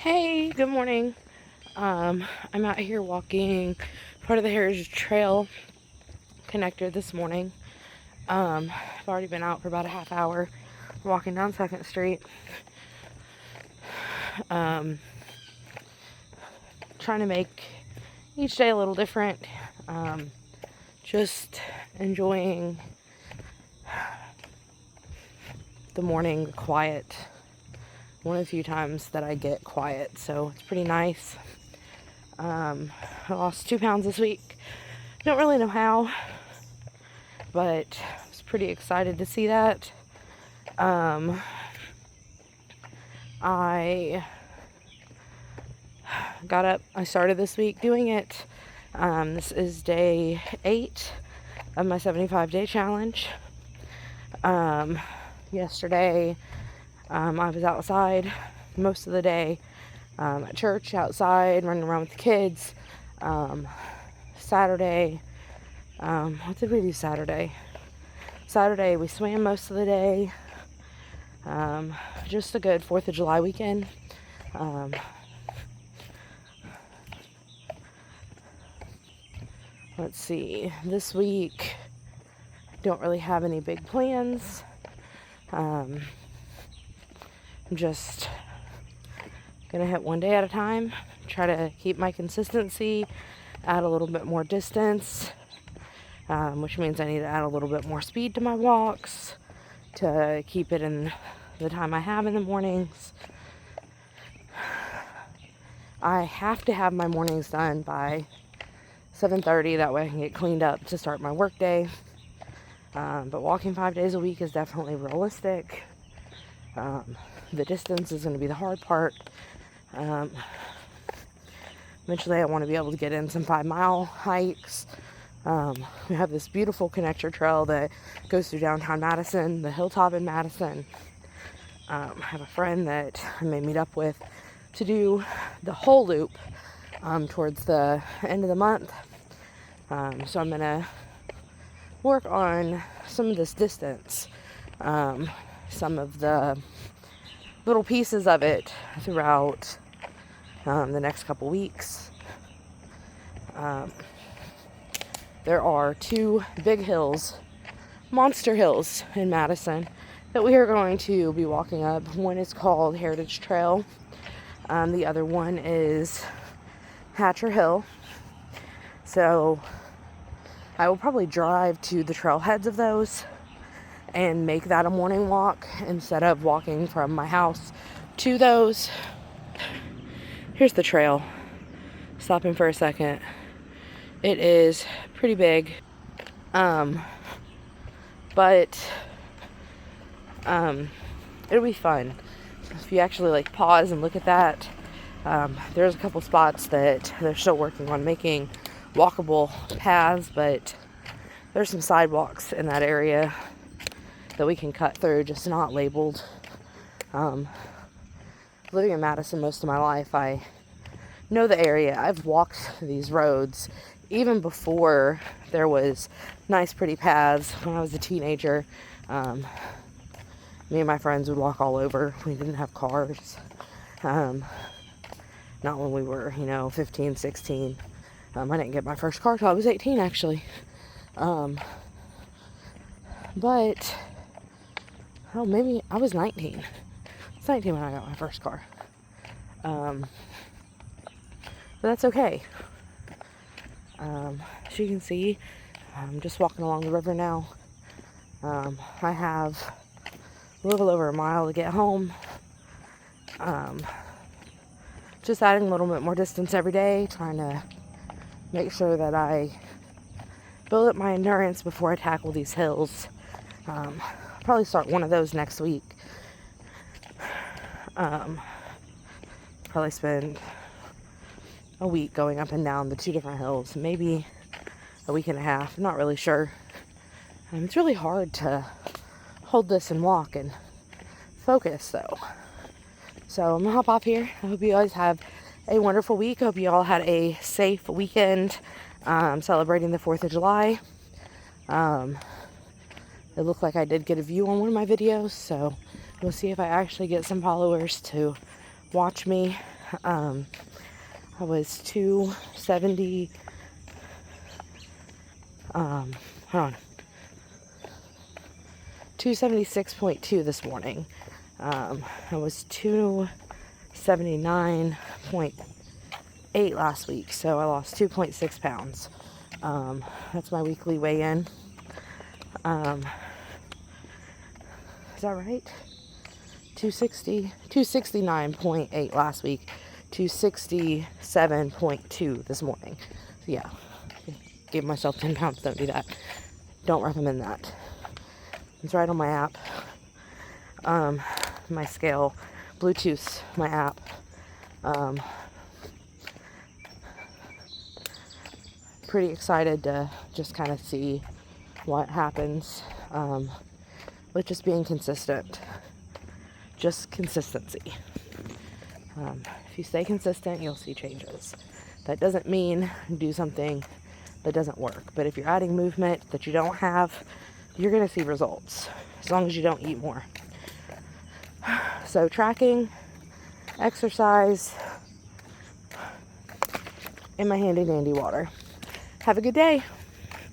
Hey, good morning. I'm out here walking part of the Heritage Trail connector this morning. I've already been out for about a half hour walking down 2nd Street. Trying to make each day a little different. Just enjoying the morning quiet. One of the few times that I get quiet, so it's pretty nice. I lost 2 pounds this week. Don't really know how, but I was pretty excited to see that. I got up, I started this week doing it. This is day 8 of my 75-day challenge. Yesterday, I was outside most of the day, at church, outside, running around with the kids. Saturday, what did we do Saturday? Saturday, we swam most of the day. Just a good 4th of July weekend. Let's see, this week, don't really have any big plans. I'm just gonna hit one day at a time, try to keep my consistency, add a little bit more distance, which means I need to add a little bit more speed to my walks to keep it in the time I have in the mornings. I have to have my mornings done by 7:30, that way I can get cleaned up to start my work day. But walking 5 days a week is definitely realistic. The distance is going to be the hard part. Eventually I want to be able to get in some 5-mile hikes. We have this beautiful connector trail that goes through downtown Madison, the hilltop in Madison. I have a friend that I may meet up with to do the whole loop towards the end of the month. So I'm going to work on some of this distance, some of the little pieces of it throughout the next couple weeks. There are 2 big hills, monster hills in Madison, that we are going to be walking up. One is called Heritage Trail. The other one is Hatcher Hill. So I will probably drive to the trailheads of those and make that a morning walk instead of walking from my house to those. Here's the trail. Stopping for a second. It is pretty big. But it'll be fun. If you actually pause and look at that, there's a couple spots that they're still working on making walkable paths, but there's some sidewalks in that area that we can cut through, just not labeled. Living in Madison most of my life, I know the area. I've walked these roads even before there was nice pretty paths. When I was a teenager, me and my friends would walk all over. We didn't have cars. Not when we were 15, 16. I didn't get my first car till I was 18, actually. But maybe I was 19. I was 19 when I got my first car. But that's okay. As you can see, I'm just walking along the river now. I have a little over a mile to get home. Just adding a little bit more distance every day, trying to make sure that I build up my endurance before I tackle these hills. Probably start one of those next week. Probably spend a week going up and down the 2 different hills, maybe a week and a half. I'm not really sure. It's really hard to hold this and walk and focus, though. So I'm gonna hop off here. I hope you guys have a wonderful week. I hope you all had a safe weekend celebrating the 4th of July. It looked like I did get a view on one of my videos, so we'll see if I actually get some followers to watch me I was 270, hold on, 276.2 this morning. I was 279.8 last week, so I lost 2.6 pounds. That's my weekly weigh-in. Is that right? 269.8 last week, 267.2 this morning. So yeah, gave myself 10 pounds, don't do that. Don't recommend that. It's right on my app. My scale, Bluetooth, my app. Pretty excited to just kind of see what happens with just being consistent. Just consistency. If you stay consistent, you'll see changes. That doesn't mean do something that doesn't work, but if you're adding movement that you don't have, you're going to see results as long as you don't eat more. So tracking, exercise, and my handy dandy water. Have a good day.